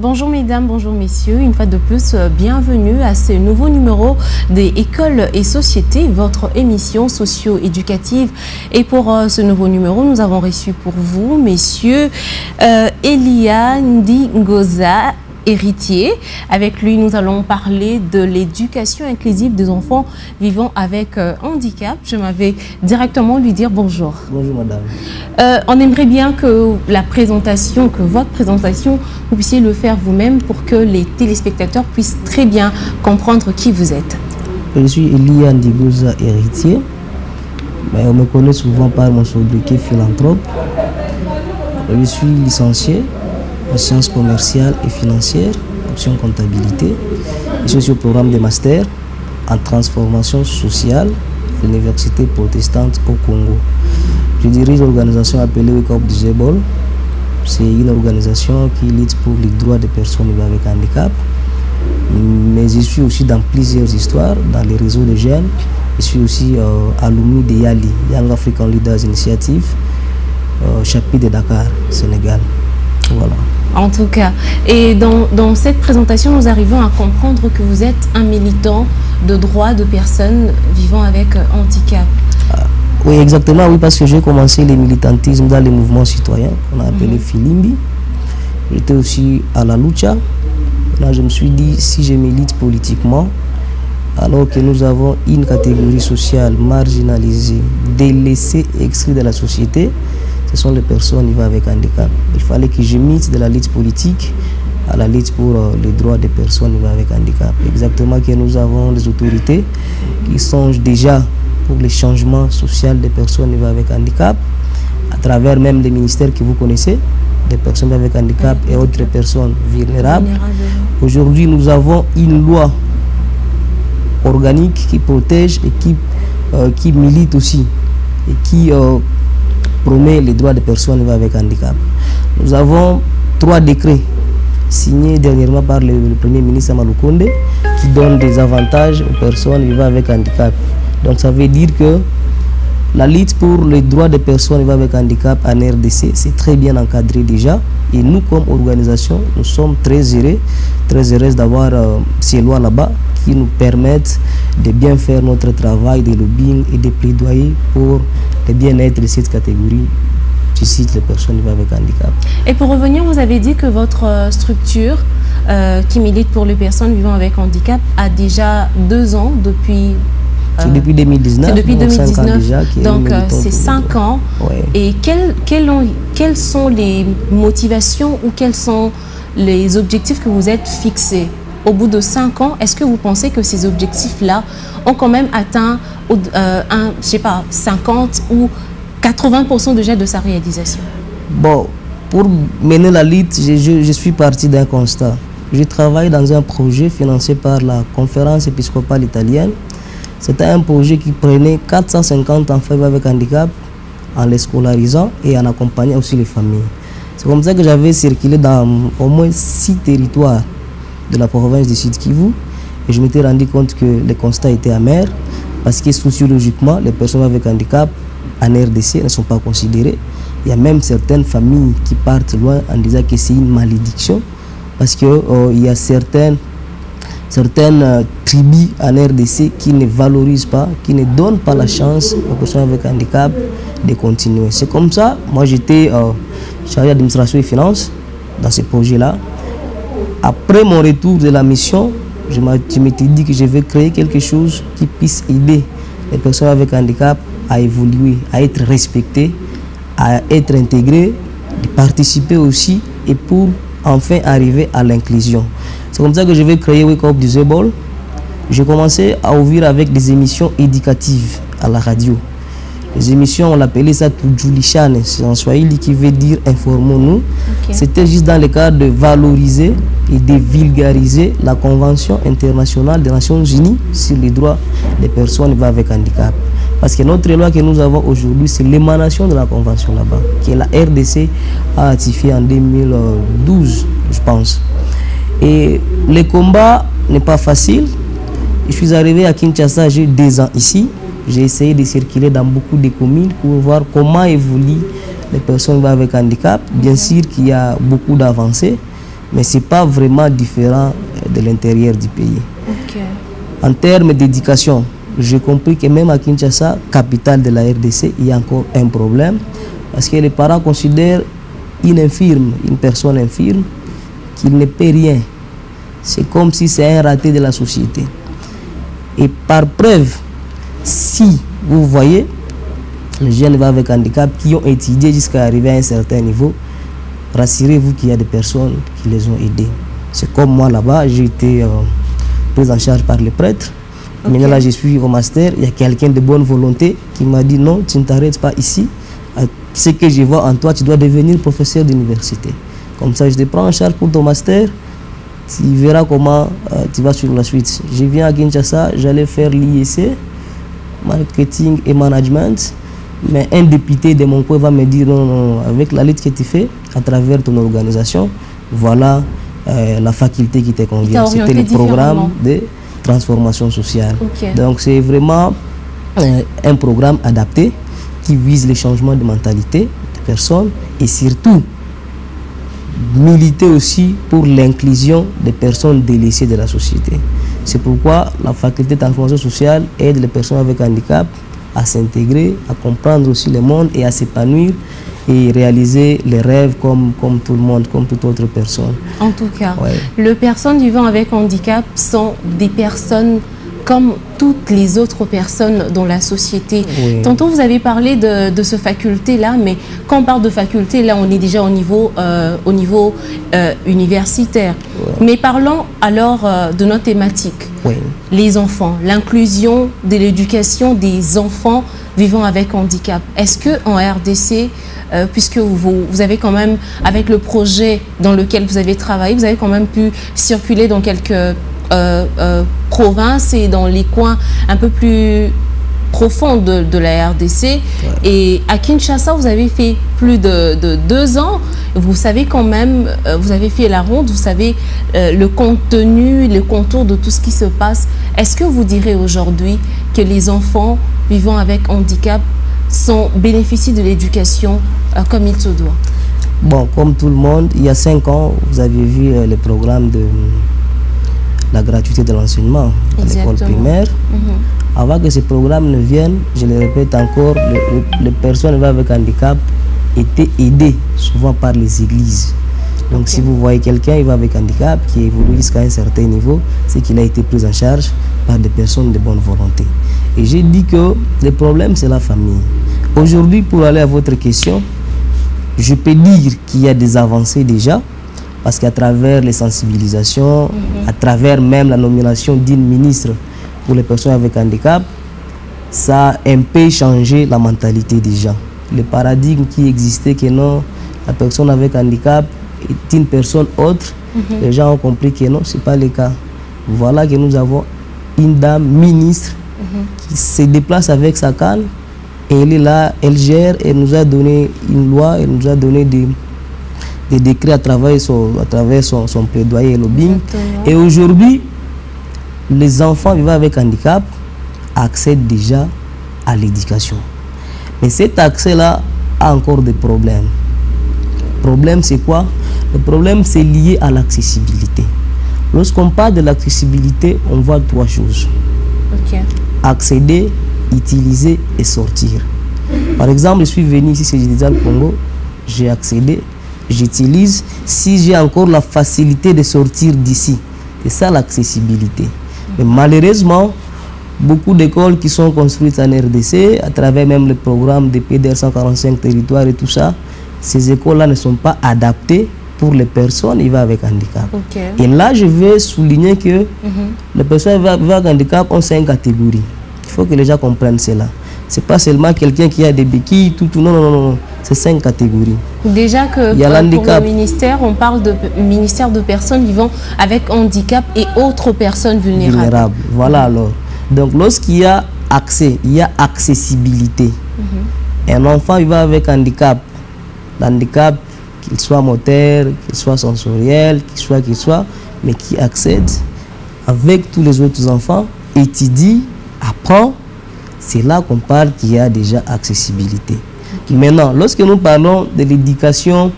Bonjour mesdames, bonjour messieurs, une fois de plus, bienvenue à ce nouveau numéro des Écoles et Sociétés, votre émission socio-éducative. Et pour ce nouveau numéro, nous avons reçu pour vous, messieurs, Elia Ndingoza, héritier. Avec lui, nous allons parler de l'éducation inclusive des enfants vivant avec handicap. Je m'avais directement lui dire bonjour. Bonjour madame. On aimerait bien que votre présentation, vous puissiez le faire vous-même pour que les téléspectateurs puissent très bien comprendre qui vous êtes. Je suis Elia Ndingoza, héritier. Mais on me connaît souvent par mon sobriquet philanthrope. Je suis licencié en sciences commerciales et financières, option comptabilité. Je suis aussi au programme de master en transformation sociale à l'Université protestante au Congo. Je dirige l'organisation appelée Wake Up Disable. C'est une organisation qui lutte pour les droits des personnes avec handicap. Mais je suis aussi dans plusieurs histoires, dans les réseaux de jeunes. Je suis aussi alumni de YALI, Young African Leaders Initiative, chapitre de Dakar, Sénégal. Voilà. En tout cas, et dans cette présentation, nous arrivons à comprendre que vous êtes un militant de droits de personnes vivant avec handicap. Oui, exactement, oui, parce que j'ai commencé le militantisme dans les mouvements citoyens qu'on a appelé Filimbi. J'étais aussi à la lucha. Là, je me suis dit, si je milite politiquement, alors que nous avons une catégorie sociale marginalisée, délaissée, exclue de la société, ce sont les personnes vivant avec handicap. Il fallait que je milite de la lutte politique à la lutte pour les droits des personnes vivant avec handicap. Exactement, que nous avons des autorités qui songent déjà pour les changements sociaux des personnes vivant avec handicap, à travers même les ministères que vous connaissez, des personnes avec handicap et autres personnes vulnérables. Aujourd'hui, nous avons une loi organique qui protège et qui milite aussi et qui promet les droits des personnes vivant avec handicap. Nous avons 3 décrets signés dernièrement par le Premier ministre Amadou Konde qui donnent des avantages aux personnes vivant avec handicap. Donc ça veut dire que la lutte pour les droits des personnes vivant avec handicap en RDC, c'est très bien encadré déjà. Et nous, comme organisation, nous sommes très heureux d'avoir ces lois là-bas qui nous permettent de bien faire notre travail de lobbying et de plaidoyer pour le bien-être de cette catégorie. Je cite les personnes vivant avec handicap. Et pour revenir, vous avez dit que votre structure qui milite pour les personnes vivant avec handicap a déjà 2 ans depuis... C'est depuis 2019. C'est depuis 2019. 5 ans déjà, donc c'est 5 ans. Ouais. Et quelles sont les motivations ou quels sont les objectifs que vous êtes fixés? Au bout de 5 ans, est-ce que vous pensez que ces objectifs-là ont quand même atteint, je sais pas, 50 ou 80% déjà de sa réalisation? Bon, pour mener la lutte, je suis parti d'un constat. Je travaille dans un projet financé par la conférence épiscopale italienne. C'était un projet qui prenait 450 enfants avec handicap en les scolarisant et en accompagnant aussi les familles. C'est comme ça que j'avais circulé dans au moins 6 territoires de la province du Sud Kivu et je m'étais rendu compte que les constats étaient amers parce que sociologiquement, les personnes avec handicap en RDC ne sont pas considérées. Il y a même certaines familles qui partent loin en disant que c'est une malédiction parce qu'il y a certaines tribus en RDC qui ne valorisent pas, qui ne donnent pas la chance aux personnes avec handicap de continuer. C'est comme ça, moi j'étais chargé d'administration et finances dans ce projet-là. Après mon retour de la mission, je m'étais dit que je vais créer quelque chose qui puisse aider les personnes avec handicap à évoluer, à être respectées, à être intégrées, de participer aussi et pour enfin arriver à l'inclusion. C'est comme ça que je vais créer Wake Up Disable. J'ai commencé à ouvrir avec des émissions éducatives à la radio. Les émissions, on l'appelait ça Tujulishane, c'est en Swahili qui veut dire informons-nous. Okay. C'était juste dans le cadre de valoriser et de vulgariser la Convention internationale des Nations Unies sur les droits des personnes vivant avec handicap. Parce que notre loi que nous avons aujourd'hui, c'est l'émanation de la Convention là-bas, que la RDC a ratifiée en 2012, je pense. Et le combat n'est pas facile. Je suis arrivé à Kinshasa, j'ai 2 ans ici. J'ai essayé de circuler dans beaucoup de communes pour voir comment évoluent les personnes avec handicap. Bien sûr qu'il y a beaucoup d'avancées, mais ce n'est pas vraiment différent de l'intérieur du pays. Okay. En termes d'éducation, j'ai compris que même à Kinshasa, capitale de la RDC, il y a encore un problème parce que les parents considèrent une personne infirme, qu'il ne paie rien. C'est comme si c'est un raté de la société. Et par preuve, si vous voyez les jeunes avec handicap qui ont étudié jusqu'à arriver à un certain niveau, rassurez-vous qu'il y a des personnes qui les ont aidés. C'est comme moi là-bas, j'ai été pris en charge par les prêtres. Okay. Maintenant là, je suis au master, il y a quelqu'un de bonne volonté qui m'a dit non, tu ne t'arrêtes pas ici. Ce que je vois en toi, tu dois devenir professeur d'université. Comme ça, je te prends en charge pour ton master. Tu verras comment tu vas sur la suite. Je viens à Kinshasa, j'allais faire l'IEC, marketing et management. Mais un député de mon coin va me dire non, non, avec la lutte que tu fais à travers ton organisation, voilà la faculté qui te convient. C'était le programme de transformation sociale. Okay. Donc c'est vraiment un programme adapté qui vise le changement de mentalité des personnes et surtout militer aussi pour l'inclusion des personnes délaissées de la société. C'est pourquoi la faculté de transformation sociale aide les personnes avec handicap à s'intégrer, à comprendre aussi le monde et à s'épanouir et réaliser les rêves comme tout le monde, comme toute autre personne. En tout cas, ouais. Les personnes vivant avec handicap sont des personnes comme toutes les autres personnes dans la société. Oui. Tantôt, vous avez parlé de ce faculté-là, mais quand on parle de faculté, là, on est déjà au niveau universitaire. Oui. Mais parlons alors de notre thématique. Oui. Les enfants, l'inclusion de l'éducation des enfants vivant avec handicap. Est-ce qu'en RDC, puisque vous avez quand même, avec le projet dans lequel vous avez travaillé, vous avez quand même pu circuler dans quelques provinces et dans les coins un peu plus profonds de la RDC. Ouais. Et à Kinshasa, vous avez fait plus de 2 ans. Vous savez quand même, vous avez fait la ronde, vous savez le contenu, le contour de tout ce qui se passe. Est-ce que vous direz aujourd'hui que les enfants vivant avec handicap bénéficient de l'éducation comme il se doit? Bon, comme tout le monde, il y a 5 ans, vous avez vu le programme de la gratuité de l'enseignement à l'école primaire. Avant que ce programme ne vienne, je le répète encore, les personnes avec handicap étaient aidées souvent par les églises. Donc si vous voyez quelqu'un qui va avec handicap, qui évolue jusqu'à un certain niveau, c'est qu'il a été pris en charge par des personnes de bonne volonté. Et j'ai dit que le problème, c'est la famille. Aujourd'hui, pour aller à votre question, je peux dire qu'il y a des avancées déjà, parce qu'à travers les sensibilisations, à travers même la nomination d'une ministre pour les personnes avec handicap, ça a un peu changé la mentalité des gens. Le paradigme qui existait que non, la personne avec handicap est une personne autre, les gens ont compris que non, ce n'est pas le cas. Voilà que nous avons une dame ministre qui se déplace avec sa canne et elle est là, elle gère, elle nous a donné une loi, elle nous a donné des décrets à travers son plaidoyer et lobbying. Exactement. Et aujourd'hui, les enfants vivant avec handicap accèdent déjà à l'éducation. Mais cet accès-là a encore des problèmes. Le problème, c'est quoi? Le problème, c'est lié à l'accessibilité. Lorsqu'on parle de l'accessibilité, on voit 3 choses. Okay. Accéder, utiliser et sortir. Par exemple, je suis venu ici, c'est Digital Congo, j'ai accédé, j'utilise. Si j'ai encore la facilité de sortir d'ici, c'est ça l'accessibilité. Mais malheureusement, beaucoup d'écoles qui sont construites en RDC, à travers même le programme de PDR 145 territoires et tout ça, ces écoles-là ne sont pas adaptées pour les personnes vivant avec handicap. Okay. Et là, je vais souligner que les personnes vivant avec handicap ont 5 catégories. Il faut que les gens comprennent cela. Ce n'est pas seulement quelqu'un qui a des béquilles, non. C'est 5 catégories. Déjà que pour le ministère, on parle de ministère de personnes vivant avec handicap et autres personnes vulnérables. Voilà alors. Donc lorsqu'il y a accès, il y a accessibilité. Un enfant vivant avec handicap, l'handicap, qu'il soit moteur, qu'il soit sensoriel, qu'il soit, mais qui accède avec tous les autres enfants, étudie, apprend, c'est là qu'on parle qu'il y a déjà accessibilité. Maintenant, lorsque nous parlons de l'éducation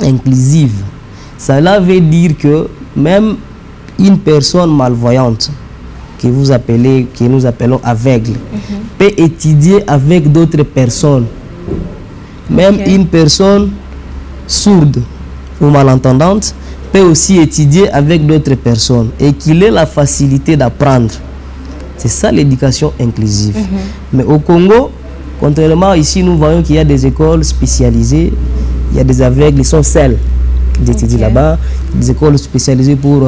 inclusive, Cela veut dire que même une personne malvoyante, que nous appelons aveugle, peut étudier avec d'autres personnes. Même une personne sourde ou malentendante peut aussi étudier avec d'autres personnes et qu'il ait la facilité d'apprendre. C'est ça l'éducation inclusive. Mais au Congo, contrairement ici, nous voyons qu'il y a des écoles spécialisées, il y a des aveugles, ils sont seuls qui étudient là-bas, des écoles spécialisées pour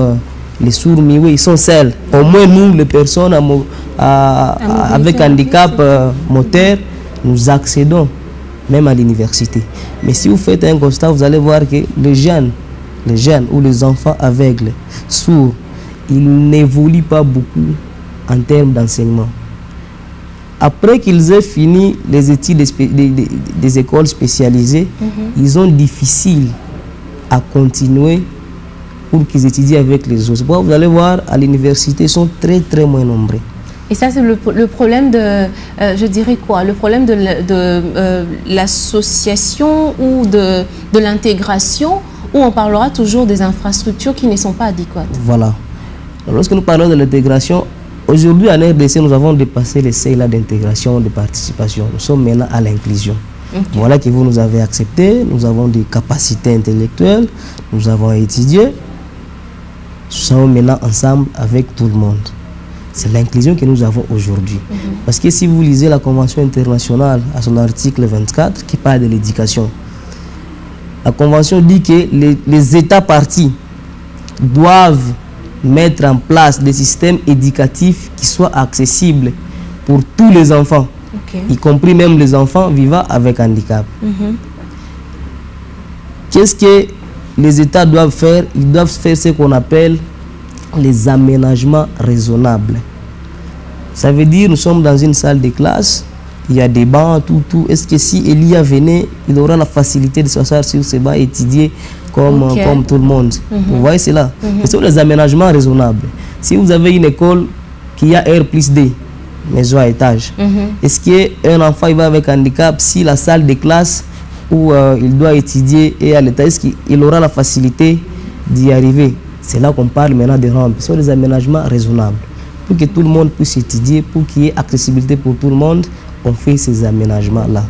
les sourds, mais oui, ils sont seuls. Au moins nous, les personnes avec handicap moteur, nous accédons même à l'université. Mais si vous faites un constat, vous allez voir que les jeunes ou les enfants aveugles, sourds, ils n'évoluent pas beaucoup en termes d'enseignement. Après qu'ils aient fini les études des écoles spécialisées, ils ont difficile à continuer pour qu'ils étudient avec les autres. Bon, vous allez voir, à l'université, ils sont très moins nombreux. Et ça, c'est le problème de, je dirais quoi, le problème de l'association ou de l'intégration, où on parlera toujours des infrastructures qui ne sont pas adéquates. Voilà. Lorsque nous parlons de l'intégration, aujourd'hui, en RDC, nous avons dépassé les seuils d'intégration, de participation. Nous sommes maintenant à l'inclusion. Voilà que vous nous avez accepté, nous avons des capacités intellectuelles, nous avons étudié. Nous sommes maintenant ensemble avec tout le monde. C'est l'inclusion que nous avons aujourd'hui. Parce que si vous lisez la Convention internationale à son article 24 qui parle de l'éducation, la Convention dit que les États partis doivent mettre en place des systèmes éducatifs qui soient accessibles pour tous les enfants, y compris même les enfants vivant avec handicap. Qu'est-ce que les États doivent faire? Ils doivent faire ce qu'on appelle les aménagements raisonnables. Ça veut dire, nous sommes dans une salle de classe, il y a des bancs, tout. Est-ce que si Elia venait, il aura la facilité de s'asseoir sur ces bancs et étudier comme tout le monde? Vous voyez cela? Ce sont les aménagements raisonnables. Si vous avez une école qui a R+D, maison à étage, est-ce qu'un enfant il va avec handicap, si la salle de classe où il doit étudier est à l'étage, est-ce qu'il aura la facilité d'y arriver? C'est là qu'on parle maintenant de rampes. Ce sont des aménagements raisonnables. Pour que tout le monde puisse étudier, pour qu'il y ait accessibilité pour tout le monde, on fait ces aménagements-là.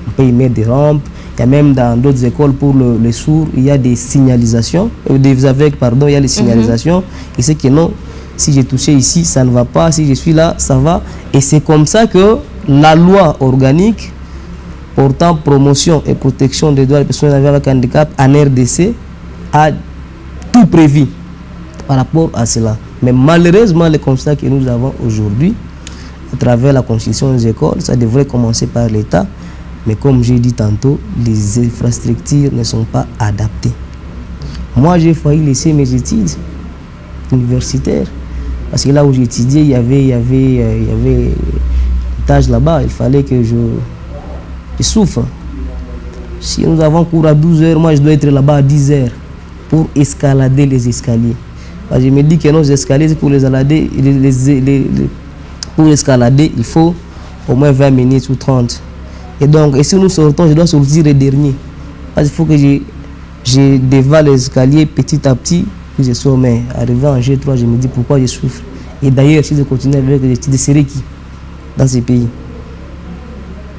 On peut y mettre des rampes. Il y a même dans d'autres écoles pour les sourds, il y a des signalisations, des aveugles, pardon, il y a des signalisations. Et c'est que non, si j'ai touché ici, ça ne va pas. Si je suis là, ça va. Et c'est comme ça que la loi organique portant promotion et protection des droits des personnes avec handicap en RDC a tout prévu par rapport à cela. Mais malheureusement, le constat que nous avons aujourd'hui, à travers la constitution des écoles, ça devrait commencer par l'État. Mais comme j'ai dit tantôt, les infrastructures ne sont pas adaptées. Moi, j'ai failli laisser mes études universitaires. Parce que là où j'étudiais, il y avait une tâche là-bas. Il fallait que je souffre. Si nous avons cours à 12 h, moi je dois être là-bas à 10 h pour escalader les escaliers. Parce que je me dis que nos escaliers, pour les escalader, il faut au moins 20 minutes ou 30. Et donc, et si nous sortons, je dois sortir le dernier. Parce qu'il faut que je dévale les escaliers petit à petit, puis je sors. Mais arrivé en G3, je me dis pourquoi je souffre. Et d'ailleurs, si je continue avec les études, c'est qui dans ces pays?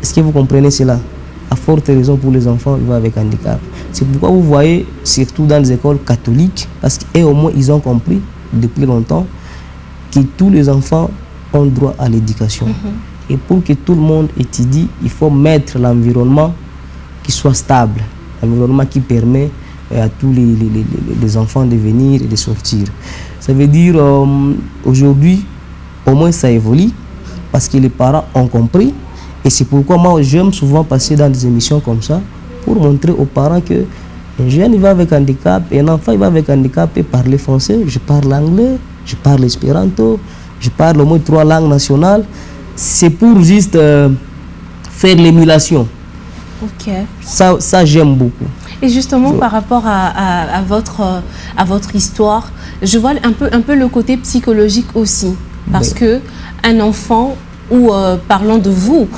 Est-ce que vous comprenez cela? À forte raison pour les enfants vivant avec handicap. C'est pourquoi vous voyez, surtout dans les écoles catholiques, parce qu'au moins ils ont compris depuis longtemps que tous les enfants ont droit à l'éducation. Et pour que tout le monde étudie, il faut mettre l'environnement qui soit stable, l'environnement qui permet à tous les enfants de venir et de sortir. Ça veut dire, aujourd'hui, au moins ça évolue, parce que les parents ont compris. Et c'est pourquoi moi, j'aime souvent passer dans des émissions comme ça, pour montrer aux parents que un jeune il va avec handicap, un enfant il va avec handicap et parler français, je parle anglais, je parle espéranto, je parle au moins 3 langues nationales. C'est pour juste faire l'émulation. Ça j'aime beaucoup. Et justement, par rapport à votre histoire, je vois un peu le côté psychologique aussi. Parce que un enfant, ou parlons de vous,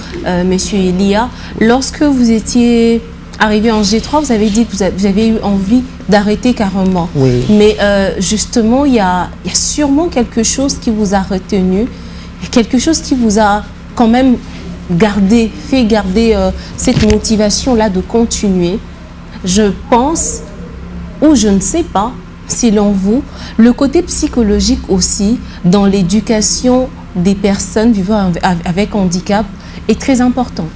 monsieur Elia, lorsque vous étiez arrivé en G3, vous avez dit que vous avez eu envie d'arrêter carrément. Oui. Mais justement, il y a sûrement quelque chose qui vous a retenu, quelque chose qui vous a quand même fait garder cette motivation-là de continuer. Je pense, ou je ne sais pas, selon vous, le côté psychologique aussi dans l'éducation des personnes vivant avec handicap est très importante.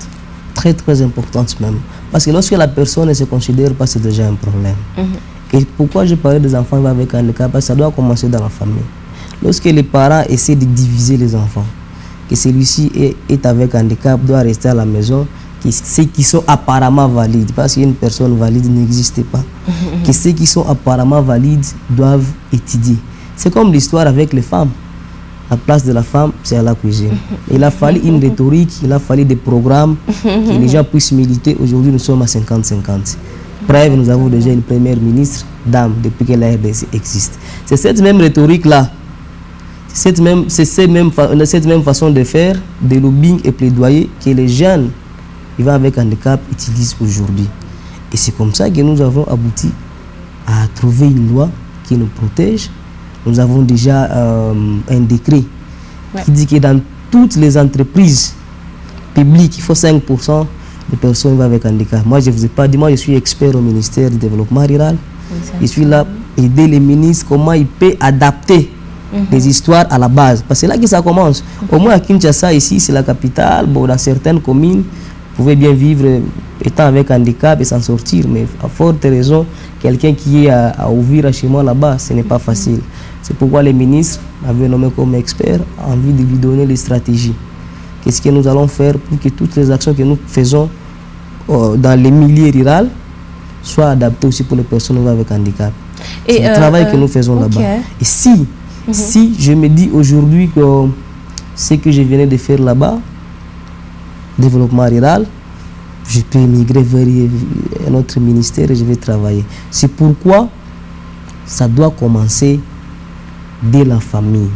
Très, très importante même. Parce que lorsque la personne ne se considère pas, c'est déjà un problème. Et pourquoi je parlais des enfants avec handicap? Parce que ça doit commencer dans la famille. Lorsque les parents essaient de diviser les enfants, que celui-ci est avec handicap, doit rester à la maison, que ceux qui sont apparemment valides, parce qu'une personne valide n'existe pas, que ceux qui sont apparemment valides doivent étudier. C'est comme l'histoire avec les femmes. La place de la femme, c'est à la cuisine. Il a fallu une rhétorique, il a fallu des programmes, que les gens puissent militer. Aujourd'hui, nous sommes à 50-50. Preuve, nous avons déjà une première ministre, dame, depuis que la RDC existe. C'est cette même rhétorique-là, cette même façon de faire, de lobbying et plaidoyer que les jeunes vivant avec handicap utilisent aujourd'hui. Et c'est comme ça que nous avons abouti à trouver une loi qui nous protège. Nous avons déjà un décret qui dit que dans toutes les entreprises publiques, il faut 5% de personnes vivant avec handicap. Moi, je ne vous ai pas dit, moi je suis expert au ministère du Développement rural. Je suis là pour aider les ministres comment ils peuvent adapter les histoires à la base. Parce que c'est là que ça commence. Au moins à Kinshasa, ici, c'est la capitale. Bon, dans certaines communes, vous pouvez bien vivre étant avec handicap et s'en sortir. Mais à forte raison, quelqu'un qui est à Ouvira chez moi là-bas, ce n'est pas facile. C'est pourquoi les ministres m'avaient nommé comme expert, envie de lui donner les stratégies. Qu'est-ce que nous allons faire pour que toutes les actions que nous faisons dans les milieux ruraux soient adaptées aussi pour les personnes avec handicap. C'est le travail que nous faisons là-bas. Et si je me dis aujourd'hui que ce que je venais de faire là-bas, développement rural, je peux migrer vers un autre ministère et je vais travailler. C'est pourquoi ça doit commencer dès la famille.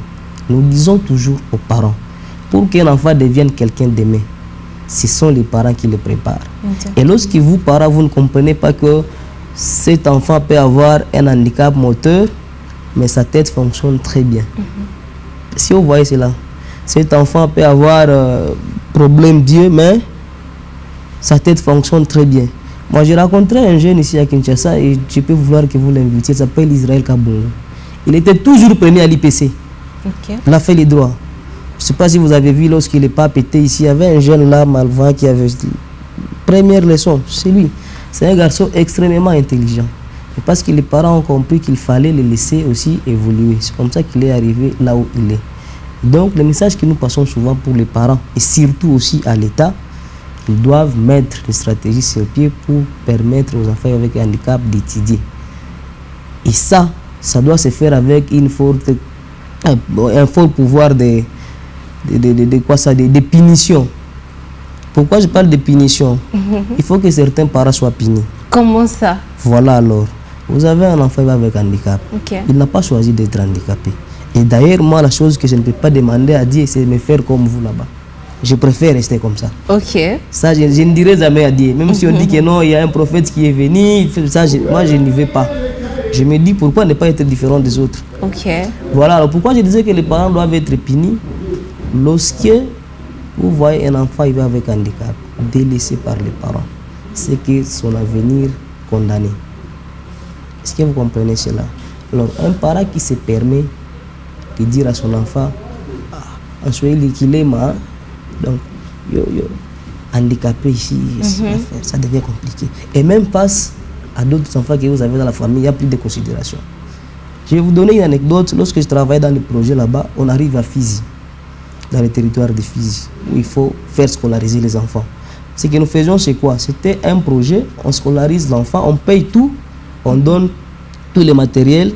Nous disons toujours aux parents, pour qu'un enfant devienne quelqu'un d'aimé, ce sont les parents qui le préparent. Et lorsque vous, parents, vous ne comprenez pas que cet enfant peut avoir un handicap moteur, mais sa tête fonctionne très bien. Si vous voyez cela, cet enfant peut avoir problème d'yeux, mais sa tête fonctionne très bien. Moi, j'ai rencontré un jeune ici à Kinshasa et je peux vouloir que vous l'invitiez. Il s'appelle Israël Kabongo. Il était toujours premier à l'IPC. Il a fait les droits. Je ne sais pas si vous avez vu, lorsqu'il n'est pas pété ici, il y avait un jeune là, malvoyant, qui avait première leçon. C'est lui. C'est un garçon extrêmement intelligent. Et parce que les parents ont compris qu'il fallait le laisser aussi évoluer. C'est comme ça qu'il est arrivé là où il est. Donc, le message que nous passons souvent pour les parents, et surtout aussi à l'État, ils doivent mettre des stratégies sur pied pour permettre aux enfants avec un handicap d'étudier. Et ça doit se faire avec un fort pouvoir de punition. Pourquoi je parle de punition? Il faut que certains parents soient punis. Comment ça? Voilà alors. Vous avez un enfant avec un handicap. Il n'a pas choisi d'être handicapé. Et d'ailleurs, moi, la chose que je ne peux pas demander à Dieu, c'est de me faire comme vous là-bas. Je préfère rester comme ça. Ça, je ne dirai jamais à Dieu. Même si on dit que non, il y a un prophète qui est venu, ça, moi, je n'y vais pas. Je me dis pourquoi ne pas être différent des autres. Voilà, alors pourquoi je disais que les parents doivent être punis lorsque vous voyez un enfant avec un handicap délaissé par les parents. C'est que son avenir condamné. Est-ce que vous comprenez cela? Alors, un parent qui se permet de dire à son enfant, en Swahili qu'il est mal, donc, handicapé ici, ça devient compliqué. Et même face à d'autres enfants que vous avez dans la famille, il n'y a plus de considération. Je vais vous donner une anecdote. Lorsque je travaillais dans le projet là-bas, on arrive à Fizi, dans le territoire de Fizi, où il faut faire scolariser les enfants. Ce que nous faisions, c'est quoi? C'était un projet, on scolarise l'enfant, on paye tout, on donne tout le matériel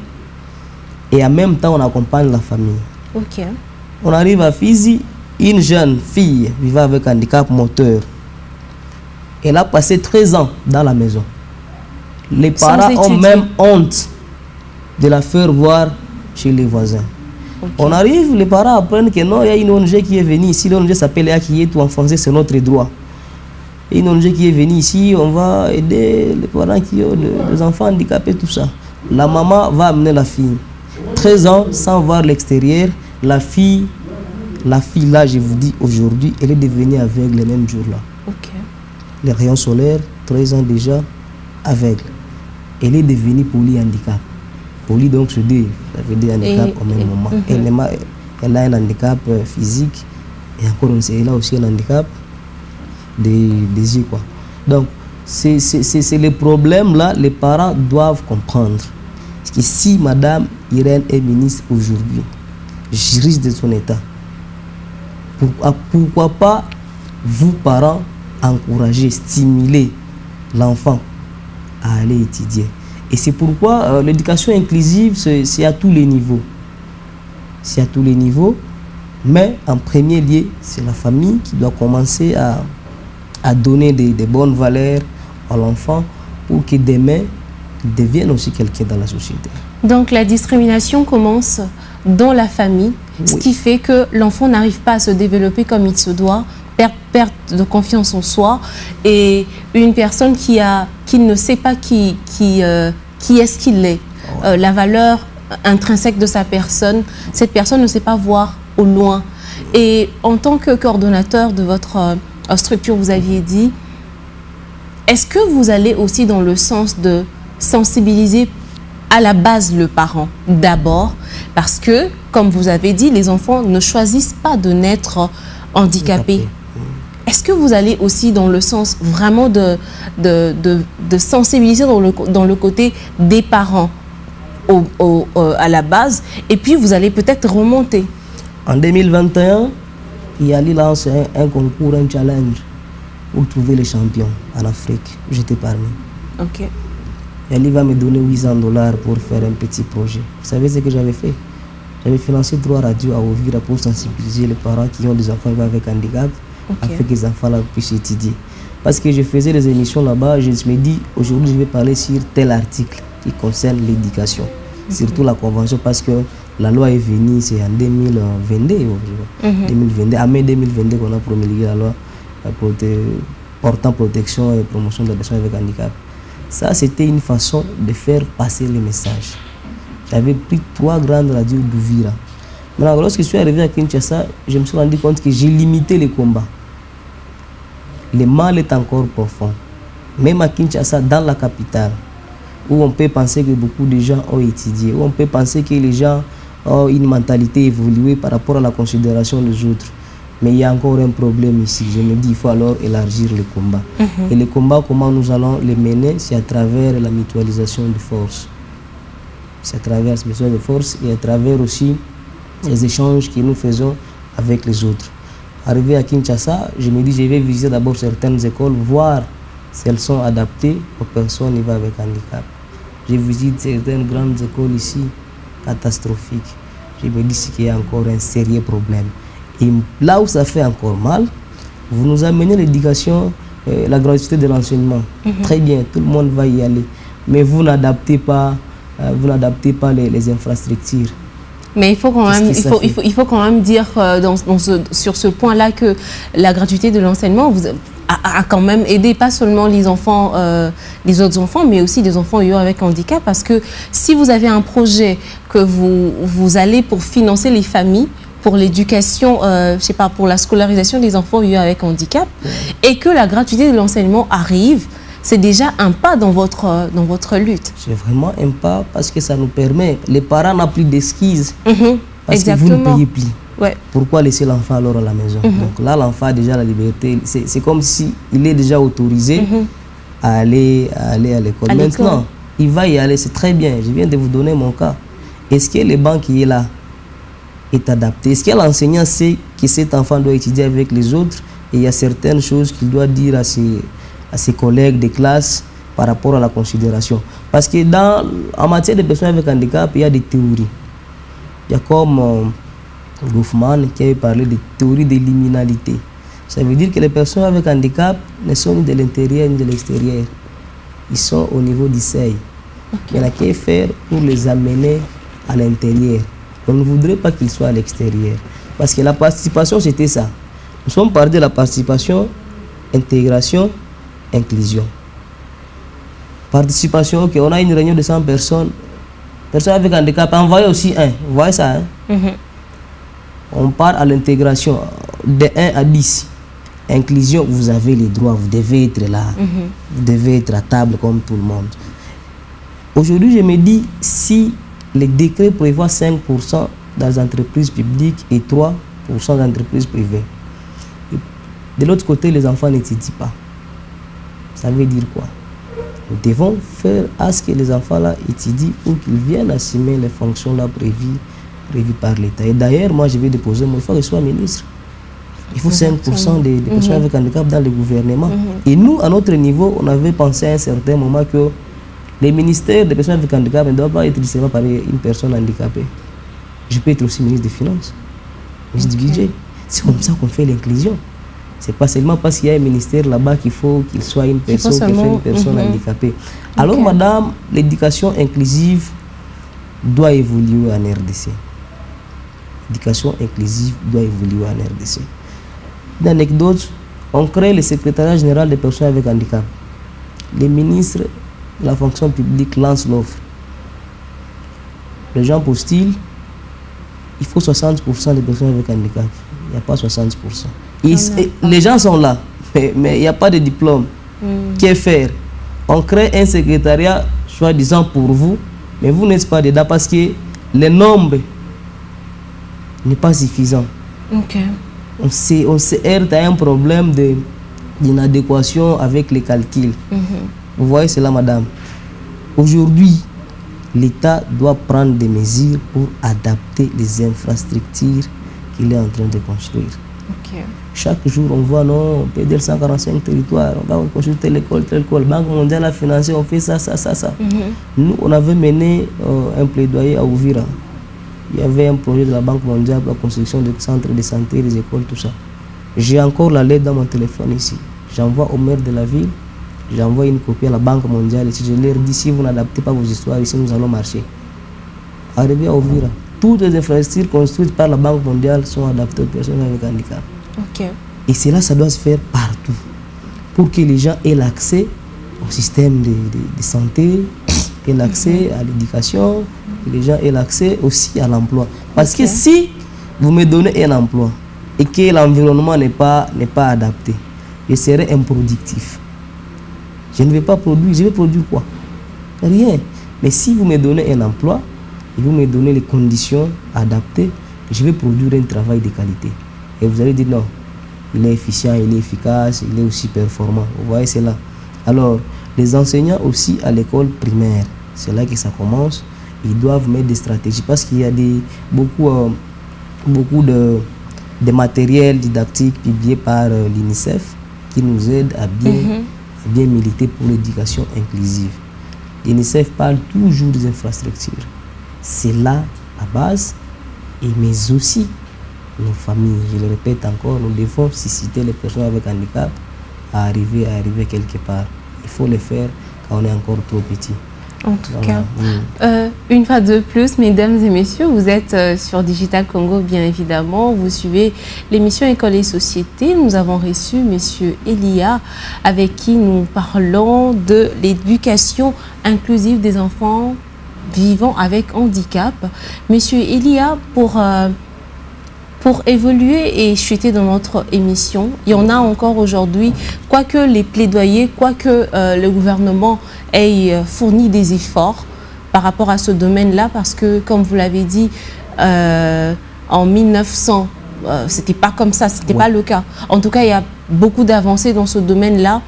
et en même temps, on accompagne la famille. On arrive à Fizi, une jeune fille vivant avec un handicap moteur. Elle a passé 13 ans dans la maison. Les parents ont même honte de la faire voir chez les voisins. On arrive, les parents apprennent que non, il y a une ONG qui est venue ici. L'ONG s'appelle Akiyetu en français, c'est notre droit. Et une ONG qui est venue ici, on va aider les parents qui ont des enfants handicapés, tout ça. La maman va amener la fille. 13 ans, sans voir l'extérieur, la fille là, je vous dis aujourd'hui, elle est devenue aveugle le même jour-là. Ok. Les rayons solaires, 13 ans déjà, aveugle. Elle est devenue polyhandicap. Poly donc se dit, ça veut dire handicap au même moment. Elle a un handicap physique et encore elle a aussi un handicap des yeux, quoi. Donc, c'est les problèmes là, les parents doivent comprendre. Parce que si Madame Irène est ministre aujourd'hui, juriste de son état, pourquoi pas vous parents encourager, stimuler l'enfant à aller étudier. Et c'est pourquoi l'éducation inclusive, c'est à tous les niveaux. C'est à tous les niveaux, mais en premier lieu, c'est la famille qui doit commencer à donner des bonnes valeurs à l'enfant pour que demain, il devienne aussi quelqu'un dans la société. Donc la discrimination commence dans la famille, oui. Ce qui fait que l'enfant n'arrive pas à se développer comme il se doit, perte de confiance en soi, et une personne qui ne sait pas qui est-ce qu'il est, la valeur intrinsèque de sa personne, cette personne ne sait pas voir au loin. Et en tant que coordonnateur de votre structure, vous aviez dit, est-ce que vous allez aussi dans le sens de sensibiliser à la base le parent d'abord, parce que, comme vous avez dit, les enfants ne choisissent pas de naître handicapés. Est-ce que vous allez aussi dans le sens vraiment de sensibiliser dans le côté des parents à la base, et puis vous allez peut-être remonter? En 2021, il y a lancé un concours, un challenge pour trouver les champions en Afrique. J'étais parmi. Ok. Elle va me donner $800 pour faire un petit projet. Vous savez ce que j'avais fait? J'avais financé 3 radios à Ovira pour sensibiliser les parents qui ont des enfants avec handicap, afin que les enfants-là puissent étudier. Parce que je faisais des émissions là-bas, je me dis, aujourd'hui je vais parler sur tel article qui concerne l'éducation. Surtout la convention, parce que la loi est venue, c'est en 2022, 2022, en mai 2022 qu'on a promulgué la loi portant protection et promotion des personnes avec handicap. Ça, c'était une façon de faire passer le message. J'avais pris 3 grandes radios d'Ouvira. Maintenant, lorsque je suis arrivé à Kinshasa, je me suis rendu compte que j'ai limité les combats. Le mal est encore profond. Même à Kinshasa, dans la capitale, où on peut penser que beaucoup de gens ont étudié, où on peut penser que les gens ont une mentalité évoluée par rapport à la considération des autres. Mais il y a encore un problème ici. Je me dis qu'il faut alors élargir le combat. Et le combat, comment nous allons les mener? C'est à travers la mutualisation de forces. C'est à travers la mutualisation de forces et à travers aussi les échanges que nous faisons avec les autres. Arrivé à Kinshasa, je me dis je vais visiter d'abord certaines écoles, voir si elles sont adaptées aux personnes vivant avec handicap. Je visite certaines grandes écoles ici, catastrophiques. Je me dis qu'il y a encore un sérieux problème. Et là où ça fait encore mal, vous nous amenez l'éducation, la gratuité de l'enseignement. Très bien, tout le monde va y aller. Mais vous n'adaptez pas, les infrastructures. Mais il faut quand même dire sur ce point-là que la gratuité de l'enseignement a quand même aidé pas seulement les enfants, les autres enfants, mais aussi des enfants avec handicap. Parce que si vous avez un projet que vous allez pour financer les familles, pour l'éducation, je sais pas, pour la scolarisation des enfants avec handicap, et que la gratuité de l'enseignement arrive, c'est déjà un pas dans votre lutte. C'est vraiment un pas parce que ça nous permet, les parents n'ont plus d'esquisses, parce exactement. Que vous ne payez plus. Ouais. Pourquoi laisser l'enfant alors à la maison? Donc là, l'enfant a déjà la liberté. C'est comme s'il est déjà autorisé à aller à l'école. Maintenant, il va y aller, c'est très bien. Je viens de vous donner mon cas. Est-ce que le banc qui est là est adapté? Est-ce que l'enseignant sait que cet enfant doit étudier avec les autres et il y a certaines choses qu'il doit dire à ses collègues de classe par rapport à la considération? Parce que en matière de personnes avec handicap, il y a des théories. Il y a comme Goffman qui avait parlé de théorie de liminalité. Ça veut dire que les personnes avec handicap ne sont ni de l'intérieur ni de l'extérieur. Ils sont au niveau du seuil. Il y en a qu'à faire pour les amener à l'intérieur. On ne voudrait pas qu'ils soient à l'extérieur. Parce que la participation, c'était ça. Nous sommes partis de la participation intégration, inclusion. Participation, ok, on a une réunion de 100 personnes. Personnes avec handicap, envoyez aussi un. Vous voyez ça, hein? On part à l'intégration de 1 à 10. Inclusion, vous avez les droits, vous devez être là. Vous devez être à table comme tout le monde. Aujourd'hui, je me dis, si les décrets prévoient 5% dans les entreprises publiques et 3% dans les entreprises privées, de l'autre côté, les enfants n'étudient pas. Ça veut dire quoi? Nous devons faire à ce que les enfants-là étudient pour qu'ils viennent assumer les fonctions-là prévues par l'État. Et d'ailleurs, moi, je vais déposer, il faut que je sois ministre. Il faut 5% des personnes avec handicap dans le gouvernement. Et nous, à notre niveau, on avait pensé à un certain moment que les ministères des personnes avec handicap ne doivent pas être seulement par une personne handicapée. Je peux être aussi ministre des Finances, ministre du Budget. C'est comme ça qu'on fait l'inclusion. C'est pas seulement parce qu'il y a un ministère là-bas qu'il faut qu'il soit une personne handicapée. Alors, madame, l'éducation inclusive doit évoluer en RDC. L'éducation inclusive doit évoluer en RDC. Une anecdote, on crée le secrétariat général des personnes avec handicap. Les ministres de la fonction publique lancent l'offre. Les gens postulent, il faut 60% des personnes avec handicap. Il n'y a pas 60%. Les gens sont là, mais il n'y a pas de diplôme. Qu'est faire? On crée un secrétariat, soi-disant pour vous, mais vous n'êtes pas dedans parce que le nombre n'est pas suffisant. On se heurte à un problème d'inadéquation avec les calculs. Vous voyez cela, madame. Aujourd'hui, l'État doit prendre des mesures pour adapter les infrastructures qu'il est en train de construire. Chaque jour, on voit, non, PDL 145 territoires, on va construire telle école, Banque mondiale a financé, on fait ça. Nous, on avait mené un plaidoyer à Ouvira. Il y avait un projet de la Banque mondiale pour la construction des centres de santé, des écoles, tout ça. J'ai encore la lettre dans mon téléphone ici. J'envoie au maire de la ville, j'envoie une copie à la Banque mondiale. Si je leur dis, si vous n'adaptez pas vos histoires ici, nous allons marcher. Arrivé à Ouvira, toutes les infrastructures construites par la Banque mondiale sont adaptées aux personnes avec handicap. Et cela, ça doit se faire partout pour que les gens aient l'accès au système de santé, aient l'accès à l'éducation, que les gens aient l'accès aussi à l'emploi. Parce que si vous me donnez un emploi et que l'environnement n'est pas adapté, je serai improductif. Je ne vais pas produire. Je vais produire quoi? Rien. Mais si vous me donnez un emploi et vous me donnez les conditions adaptées, je vais produire un travail de qualité. Et vous allez dire non, il est efficient, il est efficace, il est aussi performant. Vous voyez, c'est là. Alors, les enseignants aussi à l'école primaire, c'est là que ça commence. Ils doivent mettre des stratégies parce qu'il y a beaucoup de matériel didactique publié par l'UNICEF qui nous aide à bien militer pour l'éducation inclusive. L'UNICEF parle toujours des infrastructures. C'est là la base, mais aussi nos familles. Je le répète encore, nous devons susciter les personnes avec handicap à arriver quelque part. Il faut le faire quand on est encore trop petit. En tout cas, une fois de plus, mesdames et messieurs, vous êtes sur Digital Congo, bien évidemment. Vous suivez l'émission École et Société. Nous avons reçu M. Elia, avec qui nous parlons de l'éducation inclusive des enfants vivant avec handicap. M. Elia, pour évoluer et chuter dans notre émission, il y en a encore aujourd'hui, quoique les plaidoyers, quoique le gouvernement ait fourni des efforts par rapport à ce domaine-là, parce que, comme vous l'avez dit, en 1900, c'était pas comme ça, c'était pas le cas. En tout cas, il y a beaucoup d'avancées dans ce domaine-là,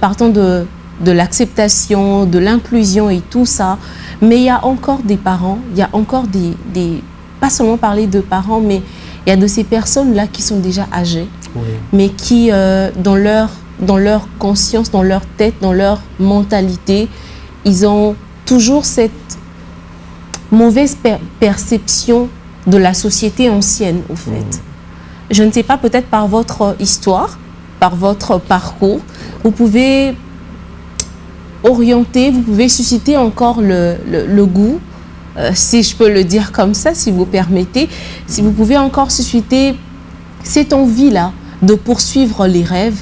partant de l'acceptation, de l'inclusion et tout ça. Mais il y a encore des parents, il y a encore pas seulement parler de parents, mais il y a de ces personnes-là qui sont déjà âgées, mais qui, dans leur conscience, dans leur tête, dans leur mentalité, ils ont toujours cette mauvaise perception de la société ancienne, au fait. Je ne sais pas, peut-être par votre histoire, par votre parcours, vous pouvez orienter, vous pouvez susciter encore le goût, si je peux le dire comme ça, si vous permettez, si vous pouvez encore susciter cette envie-là de poursuivre les rêves,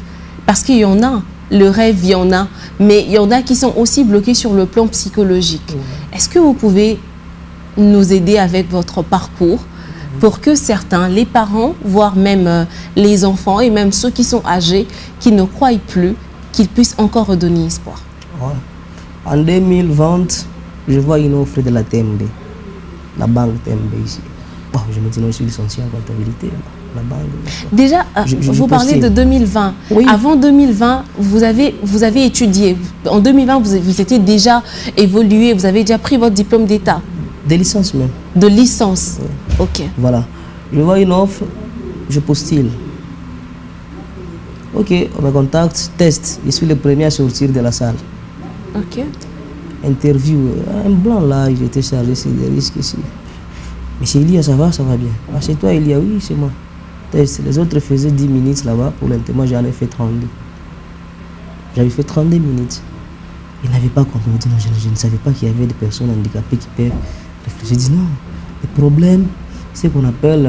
Parce qu'il y en a, le rêve, il y en a, mais il y en a qui sont aussi bloqués sur le plan psychologique. Est-ce que vous pouvez nous aider avec votre parcours pour que certains, les parents, voire même les enfants et même ceux qui sont âgés, qui ne croient plus, qu'ils puissent encore redonner espoir? Ouais. En 2020, je vois une offre de la TMB, la banque TMB ici. Bon, je me dis non, je suis licencié en comptabilité. La banque. Déjà, vous parlez de 2020. Oui. Avant 2020, vous avez étudié. En 2020, vous étiez déjà évolué, vous avez déjà pris votre diplôme d'État. De licence même. De licence. Oui. Ok. Voilà. Je vois une offre, je postule. Ok, on me contacte, test. Je suis le premier à sortir de la salle. Ok. Interview. Un blanc là, j'étais chargé, c'est des risques ici. Mais c'est Elia, ça va bien. Ah, c'est toi Elia? Oui, c'est moi. Test. Les autres faisaient 10 minutes là-bas. Pour l'instant, moi j'en ai fait 32. J'avais fait 32 minutes. Ils n'avaient pas compris. Je ne savais pas qu'il y avait des personnes handicapées qui peuvent réfléchir. J'ai dit non. Le problème, c'est qu'on appelle...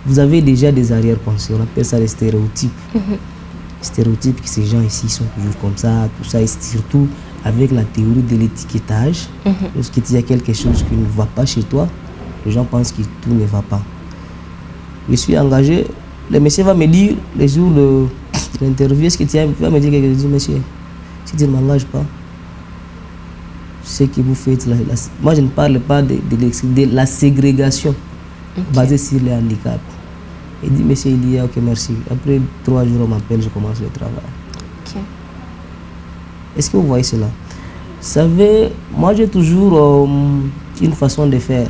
vous avez déjà des arrière-pensées. On appelle ça les stéréotypes. Stéréotypes que ces gens ici sont toujours comme ça, tout ça. Et surtout avec la théorie de l'étiquetage. Lorsqu'il y a quelque chose qui ne va pas chez toi, les gens pensent que tout ne va pas. Je suis engagé. Le monsieur va me dire, le jour de l'interview, est-ce que tu vas me dire quelque chose? Je dis, monsieur, si tu ne m'engages pas, ce que vous faites, moi je ne parle pas de la ségrégation basée sur les handicaps. Il dit, monsieur, il dit, ok, merci. Après 3 jours, on m'appelle, je commence le travail. Okay. Est-ce que vous voyez cela? Vous savez, moi j'ai toujours une façon de faire.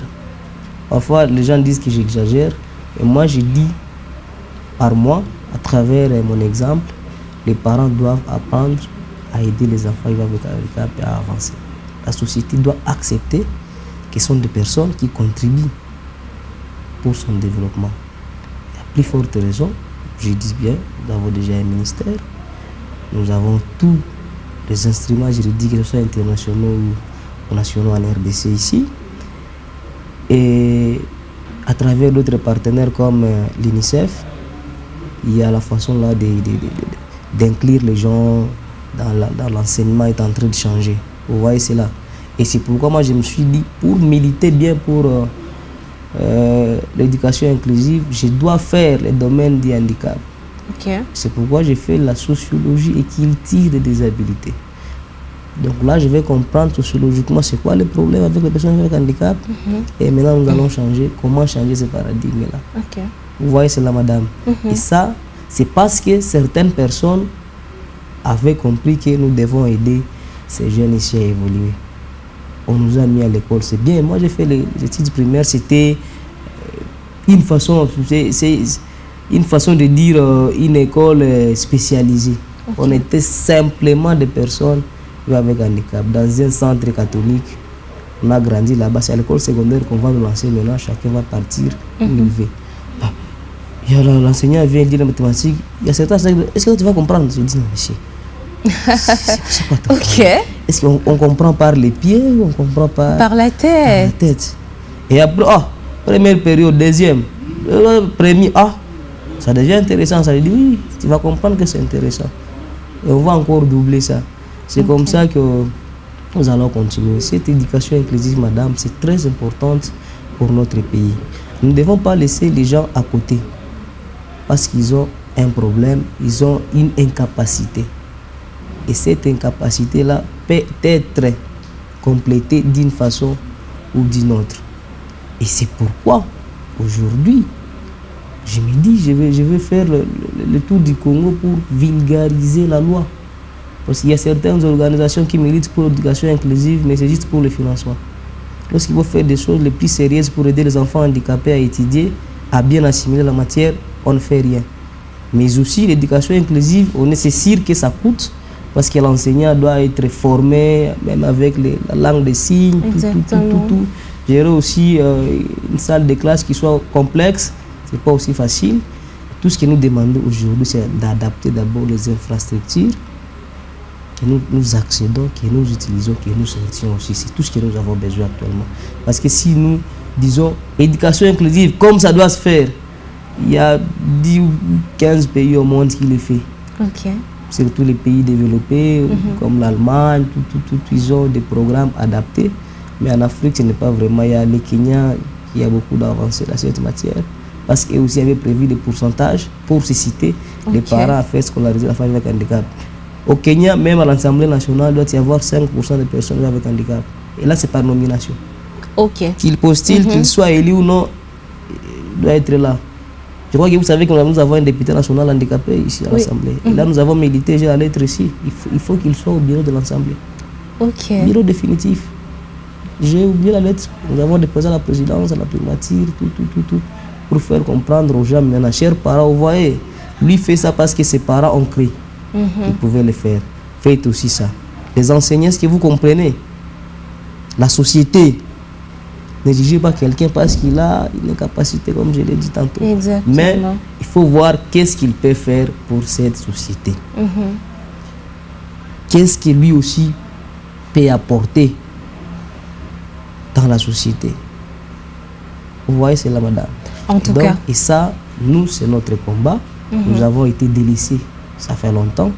Parfois, les gens disent que j'exagère. Et moi, je dis, par moi, à travers mon exemple, les parents doivent apprendre à aider les enfants avec handicap et à avancer. La société doit accepter que ce sont des personnes qui contribuent pour son développement. Et à plus forte raison, je dis bien, nous avons déjà un ministère, nous avons tous les instruments juridiques, que ce soit internationaux ou nationaux en RDC ici. Et à travers d'autres partenaires comme l'UNICEF, il y a la façon là d'inclure les gens dans l'enseignement est en train de changer. Vous voyez cela. Et c'est pourquoi moi je me suis dit, pour militer bien pour l'éducation inclusive, je dois faire le domaine du handicap. Okay. C'est pourquoi j'ai fait la sociologie et culture des disabilités. Donc là, je vais comprendre sociologiquement c'est quoi le problème avec les personnes avec handicap. Et maintenant, nous allons changer. Comment changer ce paradigme-là? Okay. Vous voyez cela, madame. Et ça, c'est parce que certaines personnes avaient compris que nous devons aider ces jeunes ici à évoluer. On nous a mis à l'école, c'est bien. Moi, j'ai fait les études primaires, c'était une façon de dire une école spécialisée. Okay. On était simplement des personnes avec handicap dans un centre catholique. On a grandi là-bas. C'est à l'école secondaire qu'on va nous lancer maintenant. Chacun va partir élevé. L'enseignant vient dire la mathématique. Il y a certains qui disent, est-ce que tu vas comprendre? Je dis non, monsieur. C'est pas trop. Ok. Est-ce qu'on comprend par les pieds ou on comprend par la tête? La tête. Et après, première période, deuxième, premier, ça devient intéressant. Ça dit oui, tu vas comprendre que c'est intéressant. Et on va encore doubler ça. C'est comme ça que nous allons continuer. Cette éducation inclusive, madame, c'est très importante pour notre pays. Nous ne devons pas laisser les gens à côté parce qu'ils ont un problème, ils ont une incapacité. Et cette incapacité-là peut être complétée d'une façon ou d'une autre. Et c'est pourquoi, aujourd'hui, je me dis, je vais faire le tour du Congo pour vulgariser la loi. Parce qu'il y a certaines organisations qui militent pour l'éducation inclusive, mais c'est juste pour le financement. Lorsqu'il faut faire des choses les plus sérieuses pour aider les enfants handicapés à étudier, à bien assimiler la matière, on ne fait rien. Mais aussi, l'éducation inclusive, on est sûr que ça coûte, parce que l'enseignant doit être formé, même avec la langue des signes, tout. Gérer aussi une salle de classe qui soit complexe, ce n'est pas aussi facile. Tout ce que nous demandons aujourd'hui, c'est d'adapter d'abord les infrastructures, que nous accédons, que nous utilisons, que nous sortions aussi. C'est tout ce que nous avons besoin actuellement. Parce que si nous disons éducation inclusive, comme ça doit se faire, il y a 10 ou 15 pays au monde qui le font. Ok. Surtout les pays développés, comme l'Allemagne, ils ont des programmes adaptés. Mais en Afrique, ce n'est pas vraiment. Il y a le Kenya qui a beaucoup d'avancées dans cette matière. Parce qu'ils aussi avaient prévu des pourcentages pour susciter les parents à faire scolariser la famille avec handicap. Au Kenya, même à l'Assemblée nationale, il doit y avoir 5% de personnes avec handicap. Et là, c'est par nomination. Ok. Qu'il postule, qu'il soit élu ou non, il doit être là. Je crois que vous savez que nous avons un député national handicapé ici à l'Assemblée. Et là, nous avons milité, j'ai la lettre ici. Il faut qu'il soit au bureau de l'Assemblée. Ok. Bureau définitif. J'ai oublié la lettre. Nous avons déposé à la présidence, à la primature, tout. Pour faire comprendre aux gens, maintenant, chers parents, vous voyez, lui fait ça parce que ses parents ont créé. Ils pouvaient le faire. Faites aussi ça. Les enseignants, est-ce que vous comprenez? La société. Ne jugez pas quelqu'un parce qu'il a une capacité, comme je l'ai dit tantôt. Exactement. Mais il faut voir qu'est-ce qu'il peut faire pour cette société. Qu'est-ce que lui aussi peut apporter dans la société. Vous voyez, c'est là, madame. En tout cas. Et ça, nous, c'est notre combat. Nous avons été délaissés, ça fait longtemps.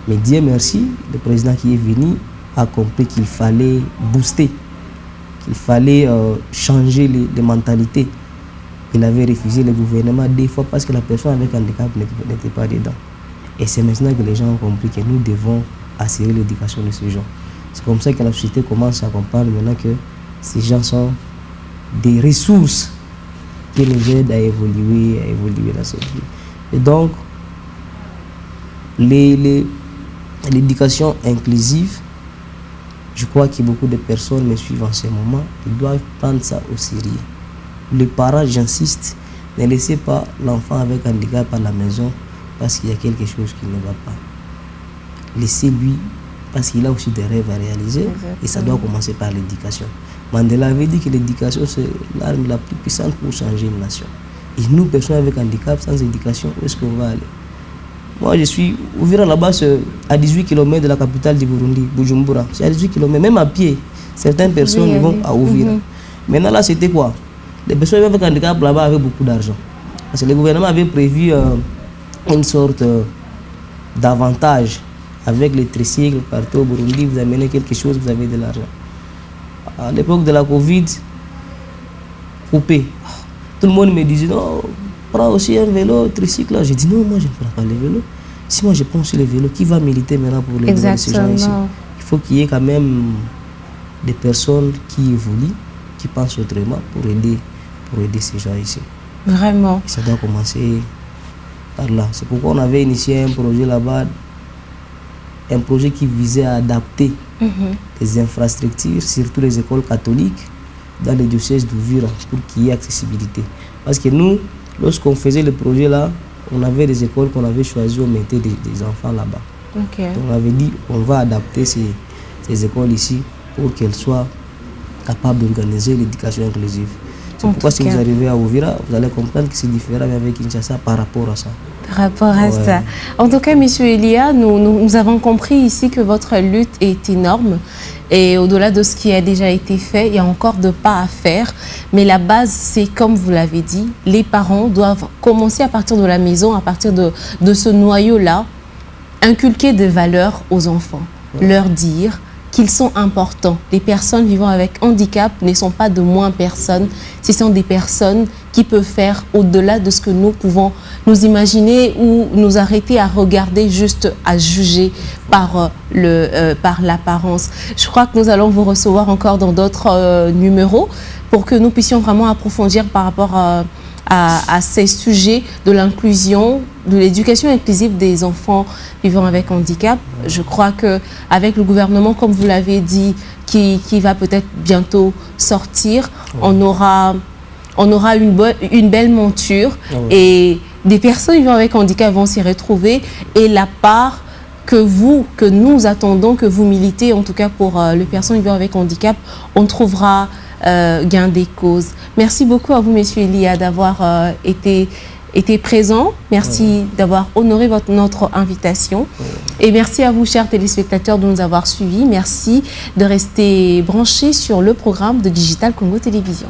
Mais Dieu merci, le président qui est venu a compris qu'il fallait booster. Il fallait changer les mentalités. Il avait refusé le gouvernement 2 fois parce que la personne avec handicap n'était pas dedans. Et c'est maintenant que les gens ont compris que nous devons assurer l'éducation de ces gens. C'est comme ça que la société commence à comprendre maintenant que ces gens sont des ressources qui nous aident à évoluer dans cette vie. Et donc, l'éducation inclusive, je crois que beaucoup de personnes me suivent en ce moment, ils doivent prendre ça au sérieux. Les parents, j'insiste, ne laissez pas l'enfant avec handicap à la maison parce qu'il y a quelque chose qui ne va pas. Laissez-lui parce qu'il a aussi des rêves à réaliser. Exactement. Et ça doit commencer par l'éducation. Mandela avait dit que l'éducation, c'est l'arme la plus puissante pour changer une nation. Et nous, personnes avec handicap, sans éducation, où est-ce qu'on va aller? Moi, je suis ouvert là-bas à 18 km de la capitale du Burundi, Bujumbura. C'est à 18 km, même à pied. Certaines personnes vont à Ouvira. Maintenant, là, c'était quoi? Les personnes avec handicap là-bas avaient beaucoup d'argent. Parce que le gouvernement avait prévu une sorte d'avantage. Avec les tricycles, partout au Burundi, vous amenez quelque chose, vous avez de l'argent. À l'époque de la Covid, coupé. Tout le monde me disait, non, prends aussi un vélo, tricycle. J'ai dit, non, moi je ne prends pas le vélo. Si moi je prends sur le vélo, qui va militer maintenant pour les droits de ces gens ici? Il faut qu'il y ait quand même des personnes qui évoluent, qui pensent autrement pour aider ces gens ici. Vraiment. Et ça doit commencer par là. C'est pourquoi on avait initié un projet là-bas, un projet qui visait à adapter les infrastructures, surtout les écoles catholiques, dans les diocèses d'Ouvira pour qu'il y ait accessibilité. Parce que nous, lorsqu'on faisait le projet là, on avait des écoles qu'on avait choisies, on mettait des enfants là-bas. Donc on avait dit, on va adapter ces écoles ici pour qu'elles soient capables d'organiser l'éducation inclusive. C'est pourquoi si vous arrivez à Ouvira, vous allez comprendre que c'est différent avec Kinshasa par rapport à ça. Par rapport à ça. En tout cas, M. Elia, nous avons compris ici que votre lutte est énorme. Et au-delà de ce qui a déjà été fait, il y a encore de pas à faire. Mais la base, c'est comme vous l'avez dit, les parents doivent commencer à partir de la maison, à partir de ce noyau-là, inculquer des valeurs aux enfants, leur dire qu'ils sont importants. Les personnes vivant avec handicap ne sont pas de moins personnes, ce sont des personnes qui peuvent faire au-delà de ce que nous pouvons nous imaginer ou nous arrêter à regarder, juste à juger par l'apparence. Je crois que nous allons vous recevoir encore dans d'autres numéros pour que nous puissions vraiment approfondir par rapport à ces sujets de l'inclusion, de l'éducation inclusive des enfants vivant avec handicap. Je crois qu'avec le gouvernement, comme vous l'avez dit, qui va peut-être bientôt sortir, on aura une belle monture et des personnes vivant avec handicap vont s'y retrouver et la part que nous attendons, que vous militez, en tout cas pour les personnes vivant avec handicap, on trouvera gain des causes. Merci beaucoup à vous, Monsieur Elia, d'avoir été présent. Merci d'avoir honoré notre invitation. Et merci à vous, chers téléspectateurs, de nous avoir suivis. Merci de rester branchés sur le programme de Digital Congo Télévision.